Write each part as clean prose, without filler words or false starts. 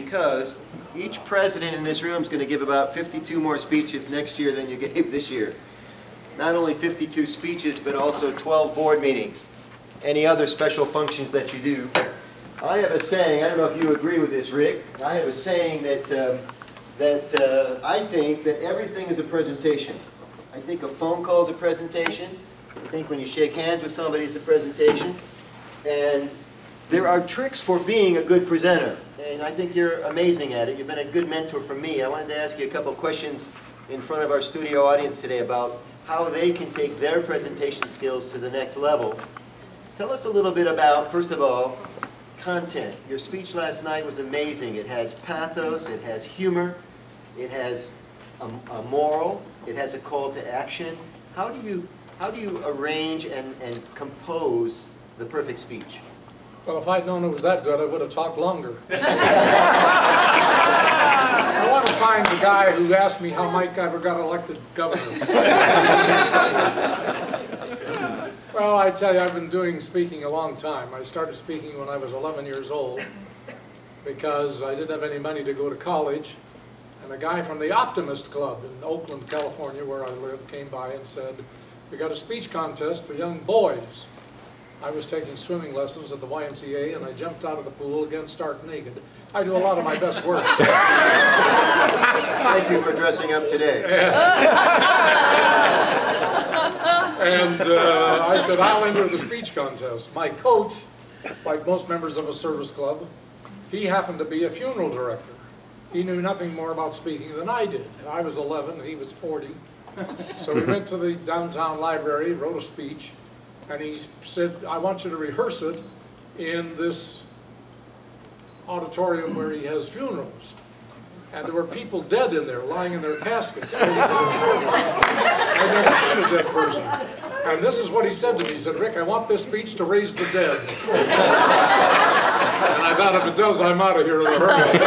because each president in this room is going to give about 52 more speeches next year than you gave this year. Not only 52 speeches, but also 12 board meetings. Any other special functions that you do. I have a saying, I don't know if you agree with this, Rick. I have a saying that, I think that everything is a presentation. I think a phone call is a presentation. I think when you shake hands with somebody it's a presentation. And there are tricks for being a good presenter. And I think you're amazing at it. You've been a good mentor for me. I wanted to ask you a couple of questions in front of our studio audience today about how they can take their presentation skills to the next level. Tell us a little bit about, first of all, content. Your speech last night was amazing. It has pathos, it has humor, it has a moral, it has a call to action. How do you arrange and compose the perfect speech? Well, if I'd known it was that good, I would have talked longer. I want to find the guy who asked me how Mike ever got elected governor. Well, I tell you, I've been doing speaking a long time. I started speaking when I was 11 years old because I didn't have any money to go to college. And a guy from the Optimist Club in Oakland, California, where I live, came by and said, "We got a speech contest for young boys." I was taking swimming lessons at the YMCA, and I jumped out of the pool again stark naked. I do a lot of my best work. Thank you for dressing up today. And I said, I'll enter the speech contest. My coach, like most members of a service club, he happened to be a funeral director. He knew nothing more about speaking than I did. I was 11, he was 40. So we went to the downtown library, wrote a speech, and he said, I want you to rehearse it in this auditorium where he has funerals. And there were people dead in there, lying in their caskets, waiting for their service. I'd never seen a dead person. And this is what he said to me. He said, "Rick, I want this speech to raise the dead." And I thought, if it does, I'm out of here in a hurry.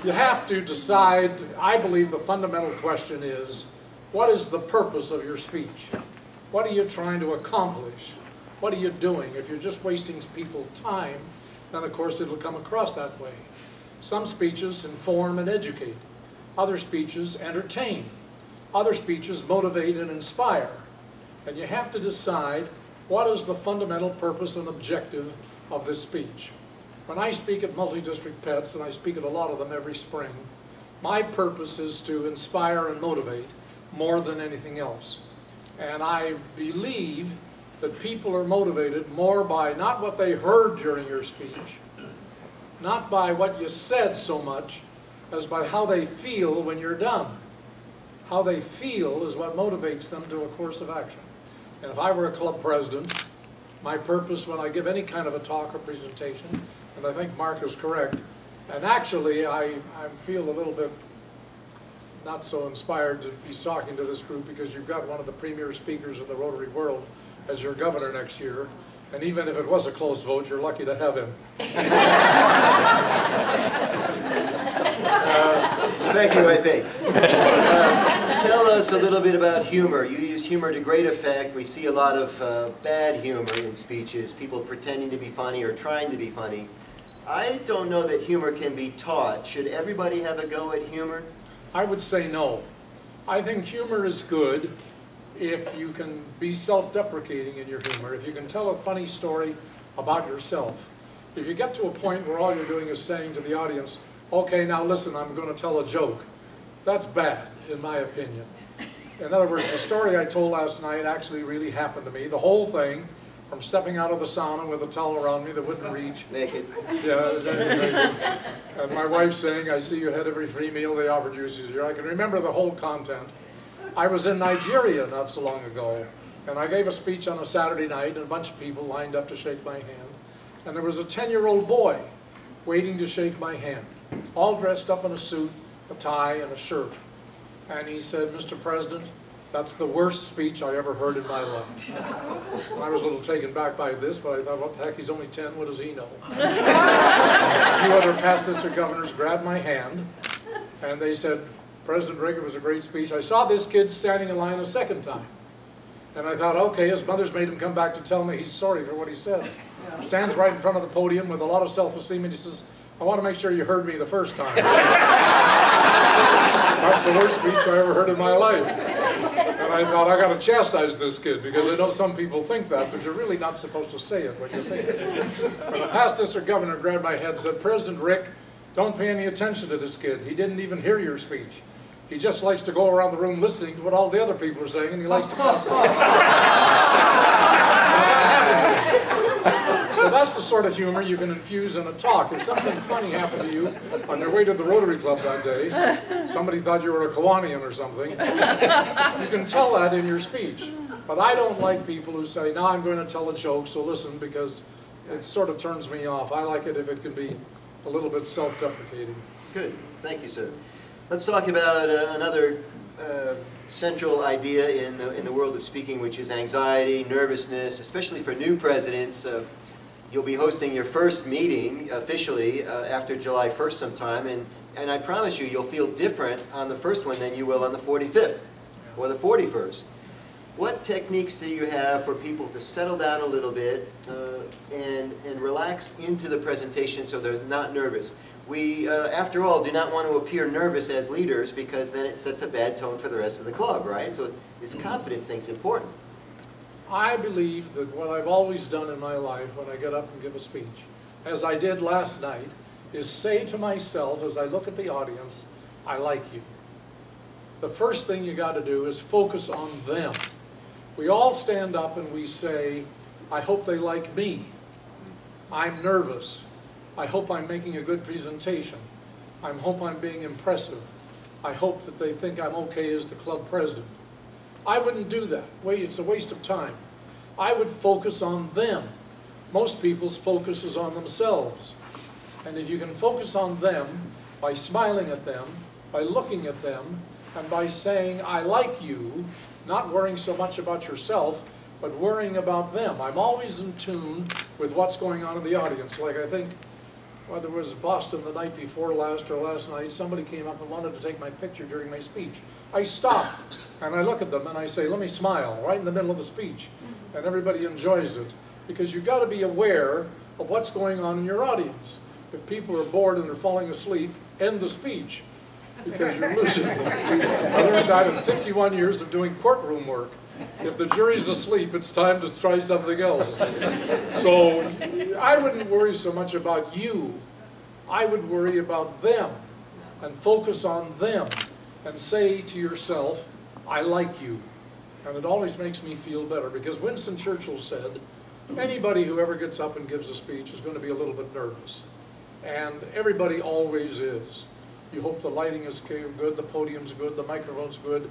You have to decide. I believe the fundamental question is, what is the purpose of your speech? What are you trying to accomplish? What are you doing? If you're just wasting people's time, then of course it'll come across that way. Some speeches inform and educate. Other speeches entertain. Other speeches motivate and inspire. And you have to decide what is the fundamental purpose and objective of this speech. When I speak at multi-district pets, and I speak at a lot of them every spring, my purpose is to inspire and motivate more than anything else. And I believe that people are motivated more by not what they heard during your speech, not by what you said so much, as by how they feel when you're done. How they feel is what motivates them to a course of action. And if I were a club president, my purpose when I give any kind of a talk or presentation, and I think Mark is correct, and actually I feel a little bit not so inspired to be talking to this group because you've got one of the premier speakers of the Rotary world as your governor next year. And even if it was a close vote, you're lucky to have him. Thank you, I think. Tell us a little bit about humor. You use humor to great effect. We see a lot of bad humor in speeches, people pretending to be funny or trying to be funny. I don't know that humor can be taught. Should everybody have a go at humor? I would say no. I think humor is good if you can be self-deprecating in your humor, if you can tell a funny story about yourself. If you get to a point where all you're doing is saying to the audience, okay, now listen, I'm going to tell a joke, that's bad, in my opinion. In other words, the story I told last night actually really happened to me. The whole thing, from stepping out of the sauna with a towel around me that wouldn't reach. Naked. Yeah, naked. And my wife saying, I see you had every free meal they offered you. She said, I can remember the whole content. I was in Nigeria not so long ago, and I gave a speech on a Saturday night, and a bunch of people lined up to shake my hand. And there was a 10-year-old boy waiting to shake my hand, all dressed up in a suit, a tie, and a shirt. And he said, Mr. President, that's the worst speech I ever heard in my life. And I was a little taken back by this, but I thought, what the heck, he's only 10, what does he know? A few other past district governors grabbed my hand, and they said, President Rick, it was a great speech. I saw this kid standing in line a second time. And I thought, okay, his mother's made him come back to tell me he's sorry for what he said. Stands right in front of the podium with a lot of self-esteem, and he says, I want to make sure you heard me the first time. That's the worst speech I ever heard in my life. And I thought, I got to chastise this kid, because I know some people think that, but you're really not supposed to say it when you think it. But the past district governor grabbed my head and said, President Rick, don't pay any attention to this kid. He didn't even hear your speech. He just likes to go around the room listening to what all the other people are saying, and he likes to pass it on. So that's the sort of humor you can infuse in a talk. If something funny happened to you on your way to the Rotary Club that day, somebody thought you were a Kiwanian or something, you can tell that in your speech. But I don't like people who say, now I'm going to tell a joke, so listen, because it sort of turns me off. I like it if it can be a little bit self-deprecating. Good. Thank you, sir. Let's talk about another central idea in the world of speaking, which is anxiety, nervousness, especially for new presidents. You'll be hosting your first meeting officially after July 1st sometime, and I promise you, you'll feel different on the first one than you will on the 45th or the 41st. What techniques do you have for people to settle down a little bit and relax into the presentation so they're not nervous? We, after all, do not want to appear nervous as leaders, because then it sets a bad tone for the rest of the club, right? So this confidence thing's important. I believe that what I've always done in my life when I get up and give a speech, as I did last night, is say to myself as I look at the audience, I like you. The first thing you got to do is focus on them. We all stand up and we say, I hope they like me. I'm nervous. I hope I'm making a good presentation. I hope I'm being impressive. I hope that they think I'm okay as the club president. I wouldn't do that. It's a waste of time. I would focus on them. Most people's focus is on themselves. And if you can focus on them by smiling at them, by looking at them, and by saying, I like you, not worrying so much about yourself, but worrying about them. I'm always in tune with what's going on in the audience. Like I think, whether it was Boston the night before last or last night, somebody came up and wanted to take my picture during my speech. I stop and I look at them and I say, let me smile right in the middle of the speech. And everybody enjoys it, because you've got to be aware of what's going on in your audience. If people are bored and they're falling asleep, end the speech, because you're losing them. I learned that in 51 years of doing courtroom work. If the jury's asleep, it's time to try something else. So I wouldn't worry so much about you. I would worry about them and focus on them and say to yourself, I like you. And it always makes me feel better, because Winston Churchill said, anybody who ever gets up and gives a speech is going to be a little bit nervous. And everybody always is. You hope the lighting is good, the podium's good, the microphone's good.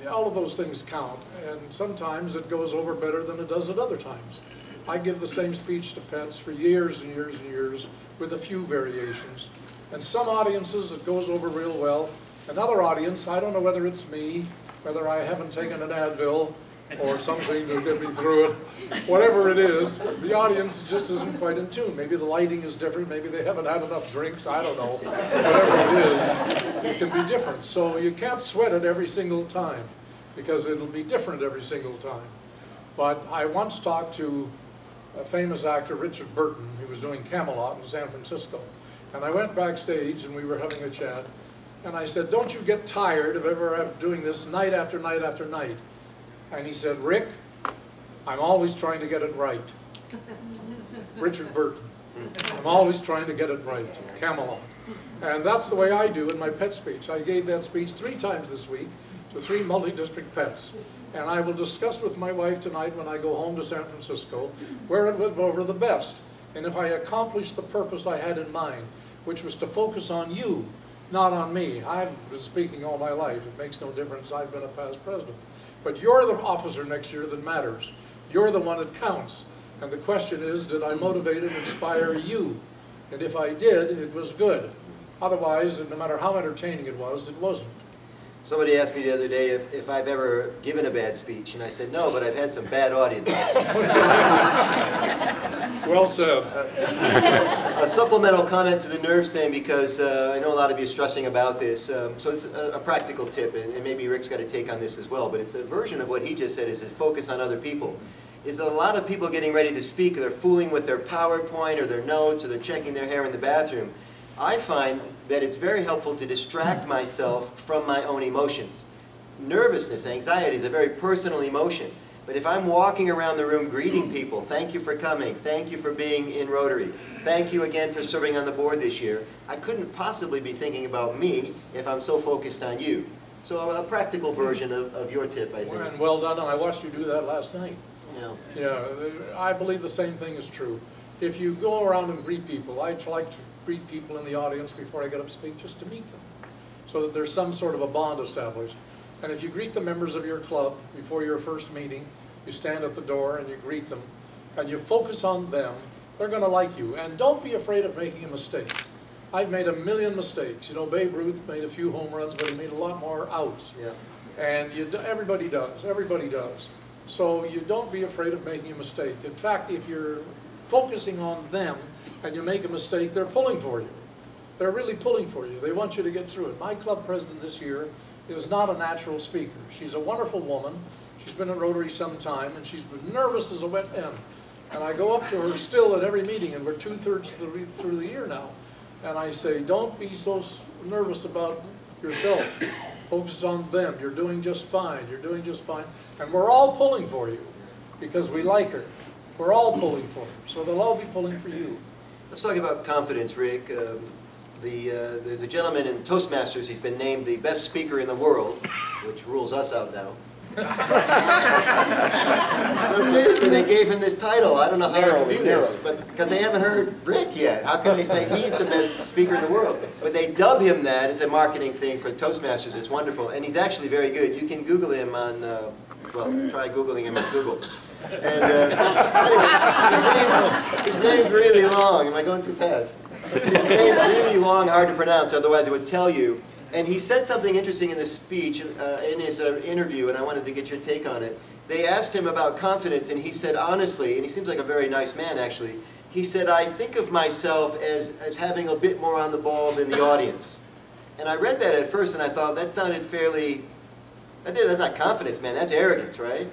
All of those things count, and sometimes it goes over better than it does at other times. I give the same speech to pets for years and years and years with a few variations. And some audiences it goes over real well. Another audience, I don't know whether it's me, whether I haven't taken an Advil or something to get me through it. Whatever it is, the audience just isn't quite in tune. Maybe the lighting is different, maybe they haven't had enough drinks, I don't know. Whatever it is, it can be different. So you can't sweat it every single time, because it'll be different every single time. But I once talked to a famous actor, Richard Burton, who was doing Camelot in San Francisco. And I went backstage and we were having a chat, and I said, don't you get tired of ever doing this night after night after night? And he said, Rick, I'm always trying to get it right. Richard Burton. I'm always trying to get it right. Camelot. And that's the way I do in my pet speech. I gave that speech 3 times this week to 3 multi-district pets. And I will discuss with my wife tonight when I go home to San Francisco where it went over the best. And if I accomplish the purpose I had in mind, which was to focus on you, not on me. I've been speaking all my life. It makes no difference. I've been a past president. But you're the officer next year that matters. You're the one that counts. And the question is, did I motivate and inspire you? And if I did, it was good. Otherwise, no matter how entertaining it wasn't. Somebody asked me the other day if I've ever given a bad speech, and I said no, but I've had some bad audiences. Well said. A supplemental comment to the nerves thing, because I know a lot of you are stressing about this. So it's a practical tip, and maybe Rick's got a take on this as well, but it's a version of what he just said, is to focus on other people. Is that a lot of people getting ready to speak, they're fooling with their PowerPoint or their notes, or they're checking their hair in the bathroom. I find that it's very helpful to distract myself from my own emotions. Nervousness, anxiety is a very personal emotion. But if I'm walking around the room greeting people, thank you for coming, thank you for being in Rotary, thank you again for serving on the board this year, I couldn't possibly be thinking about me if I'm so focused on you. So a practical version of your tip, I think. And well done, and I watched you do that last night. Yeah. Yeah, I believe the same thing is true. If you go around and greet people, I like to greet people in the audience before I get up to speak, just to meet them, so that there's some sort of a bond established. And if you greet the members of your club before your first meeting, you stand at the door and you greet them, and you focus on them, they're going to like you. And don't be afraid of making a mistake. I've made a million mistakes. You know, Babe Ruth made a few home runs, but he made a lot more outs. Yeah. And everybody does. Everybody does. So you don't be afraid of making a mistake. In fact, if you're focusing on them and you make a mistake, they're pulling for you. They're really pulling for you. They want you to get through it. My club president this year is not a natural speaker. She's a wonderful woman. She's been in Rotary some time, and she's been nervous as a wet hen. And I go up to her still at every meeting, and we're 2/3 through the year now. And I say, don't be so nervous about yourself. Focus on them. You're doing just fine. You're doing just fine. And we're all pulling for you because we like her. We're all pulling for her. So they'll all be pulling for you. Let's talk about confidence, Rick. There's a gentleman in Toastmasters, he's been named the best speaker in the world, which rules us out now. No, seriously, they gave him this title. I don't know how they can do this, but because they haven't heard Rick yet. How can they say he's the best speaker in the world? But they dub him that as a marketing thing for Toastmasters. It's wonderful, and he's actually very good. You can Google him on, well, try Googling him on Google. And anyway, his name's really long. Am I going too fast? His name's really long, hard to pronounce, otherwise it would tell you. And he said something interesting in this speech, in his interview, and I wanted to get your take on it. They asked him about confidence, and he said honestly, and he seems like a very nice man actually, he said, I think of myself as having a bit more on the ball than the audience. And I read that at first and I thought that sounded fairly, that's not confidence, man, that's arrogance, right?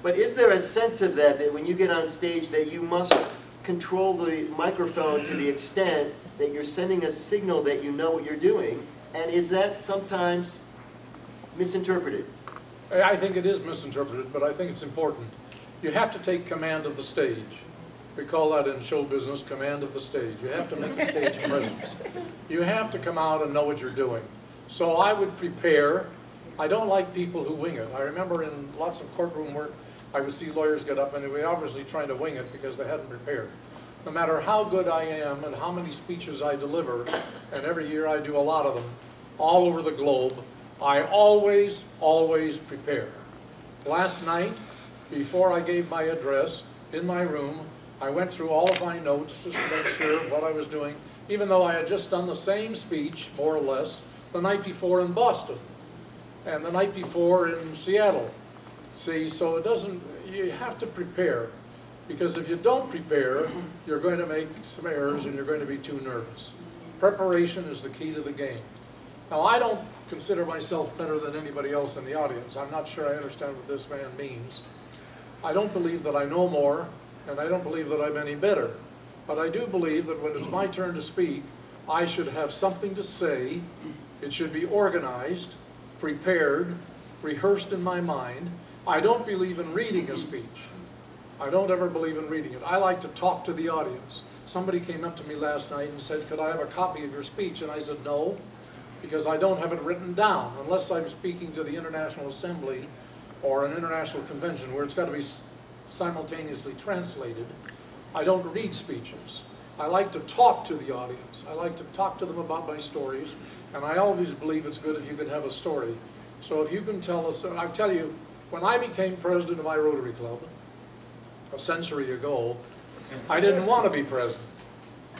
But is there a sense of that when you get on stage that you must control the microphone to the extent that you're sending a signal that you know what you're doing? And is that sometimes misinterpreted? I think it is misinterpreted, but I think it's important. You have to take command of the stage. We call that in show business command of the stage. You have to make a stage presence. You have to come out and know what you're doing. So I would prepare. I don't like people who wing it. I remember in lots of courtroom work, I would see lawyers get up and they were obviously trying to wing it because they hadn't prepared. No matter how good I am and how many speeches I deliver, and every year I do a lot of them, all over the globe, I always prepare. Last night, before I gave my address, in my room, I went through all of my notes just to make sure what I was doing, even though I had just done the same speech, more or less, the night before in Boston, and the night before in Seattle. See, so it doesn't, you have to prepare. Because if you don't prepare, you're going to make some errors and you're going to be too nervous. Preparation is the key to the game. Now, I don't consider myself better than anybody else in the audience. I'm not sure I understand what this man means. I don't believe that I know more, and I don't believe that I'm any better. But I do believe that when it's my turn to speak, I should have something to say. It should be organized, prepared, rehearsed in my mind. I don't believe in reading a speech. I don't ever believe in reading it. I like to talk to the audience. Somebody came up to me last night and said, could I have a copy of your speech? And I said, no, because I don't have it written down, unless I'm speaking to the International Assembly or an international convention where it's got to be simultaneously translated. I don't read speeches. I like to talk to the audience. I like to talk to them about my stories, and I always believe it's good if you can have a story. So if you can tell us, I tell you, when I became president of my Rotary Club, a century ago, I didn't want to be president.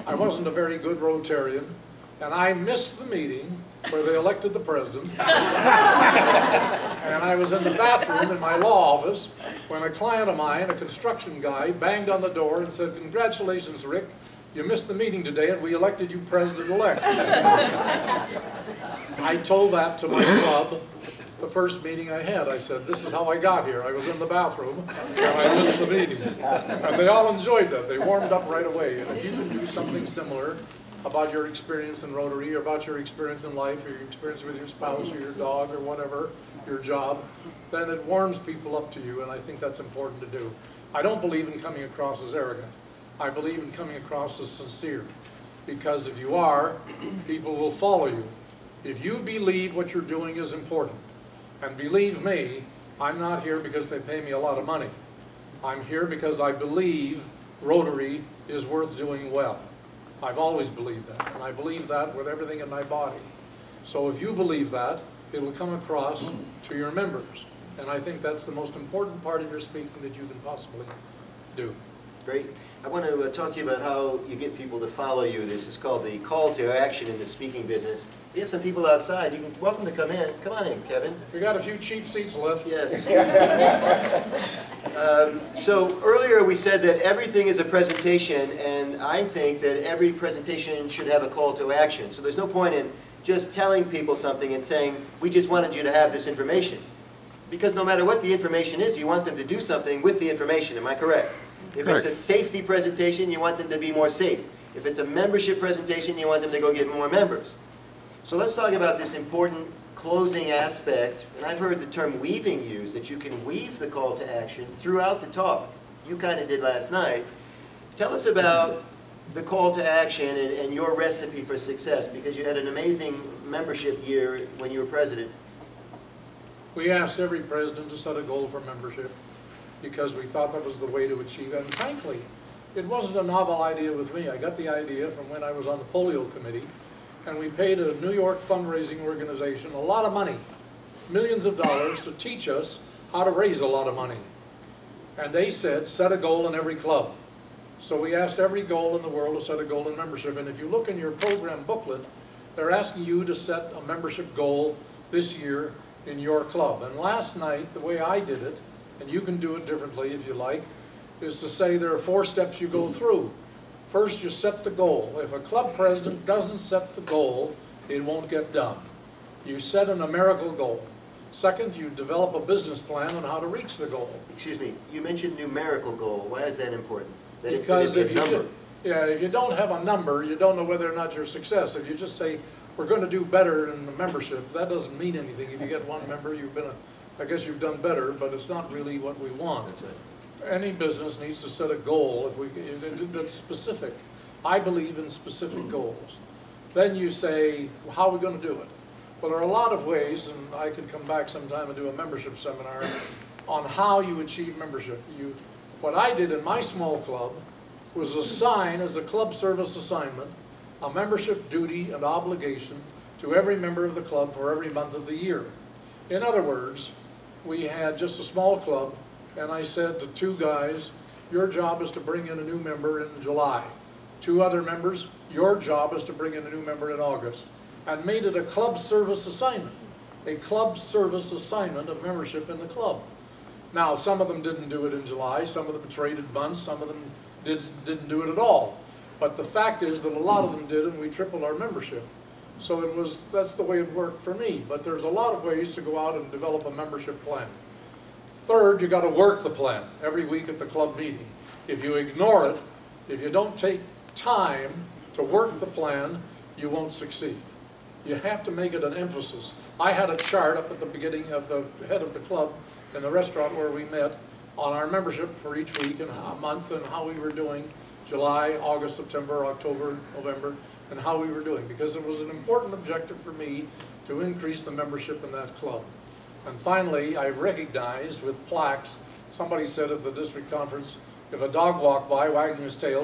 I wasn't a very good Rotarian. And I missed the meeting where they elected the president. And I was in the bathroom in my law office when a client of mine, a construction guy, banged on the door and said, "Congratulations, Rick. You missed the meeting today and we elected you president-elect." I told that to my club the first meeting I had. I said, "This is how I got here. I was in the bathroom and I missed the meeting." And they all enjoyed that. They warmed up right away. And if you can do something similar about your experience in Rotary, or about your experience in life, or your experience with your spouse or your dog or whatever, your job, then it warms people up to you, and I think that's important to do. I don't believe in coming across as arrogant. I believe in coming across as sincere, because if you are, people will follow you. If you believe what you're doing is important, and believe me, I'm not here because they pay me a lot of money. I'm here because I believe Rotary is worth doing well. I've always believed that, and I believe that with everything in my body. So if you believe that, it will come across to your members. And I think that's the most important part of your speaking that you can possibly do. Great. I want to talk to you about how you get people to follow you. This is called the call to action in the speaking business. We have some people outside. You can welcome to come in. Come on in, Kevin. We got a few cheap seats left. Yes. So earlier we said that everything is a presentation, and I think that every presentation should have a call to action. So there's no point in just telling people something and saying, "We just wanted you to have this information." Because no matter what the information is, you want them to do something with the information. Am I correct? If it's a safety presentation, you want them to be more safe. If it's a membership presentation, you want them to go get more members. So let's talk about this important closing aspect. And I've heard the term weaving used, that you can weave the call to action throughout the talk. You kind of did last night. Tell us about the call to action and your recipe for success, because you had an amazing membership year when you were president. We asked every president to set a goal for membership, because we thought that was the way to achieve it. And frankly, it wasn't a novel idea with me. I got the idea from when I was on the polio committee, and we paid a New York fundraising organization a lot of money, millions of dollars, to teach us how to raise a lot of money. And they said, set a goal in every club. So we asked every goal in the world to set a goal in membership. And if you look in your program booklet, they're asking you to set a membership goal this year in your club. And last night, the way I did it, and you can do it differently if you like, is to say there are 4 steps you go through. First, you set the goal. If a club president doesn't set the goal, it won't get done. You set a numerical goal. Second, you develop a business plan on how to reach the goal. Excuse me, you mentioned numerical goal. Why is that important? That because if you don't have a number, you don't know whether or not you're a success. If you just say, we're going to do better in the membership, that doesn't mean anything. If you get 1 member, I guess you've done better, but it's not really what we want. That's right. Any business needs to set a goal that's specific. I believe in specific goals. Then you say, how are we going to do it? Well, there are a lot of ways, and I could come back sometime and do a membership seminar on how you achieve membership. What I did in my small club was assign, as a club service assignment, a membership duty and obligation to every member of the club for every month of the year. In other words, we had just a small club, and I said to 2 guys, your job is to bring in a new member in July. 2 other members, your job is to bring in a new member in August. And made it a club service assignment. A club service assignment of membership in the club. Now, some of them didn't do it in July, some of them traded months, some of them didn't do it at all. But the fact is that a lot of them did, and we tripled our membership. So that's the way it worked for me. But there's a lot of ways to go out and develop a membership plan. Third, you got to work the plan every week at the club meeting. If you ignore it, if you don't take time to work the plan, you won't succeed. You have to make it an emphasis. I had a chart up at the beginning of the head of the club in the restaurant where we met on our membership for each week and a month and how we were doing, July, August, September, October, November, and how we were doing, because it was an important objective for me to increase the membership in that club. And finally, I recognized with plaques, somebody said at the district conference, if a dog walked by wagging his tail,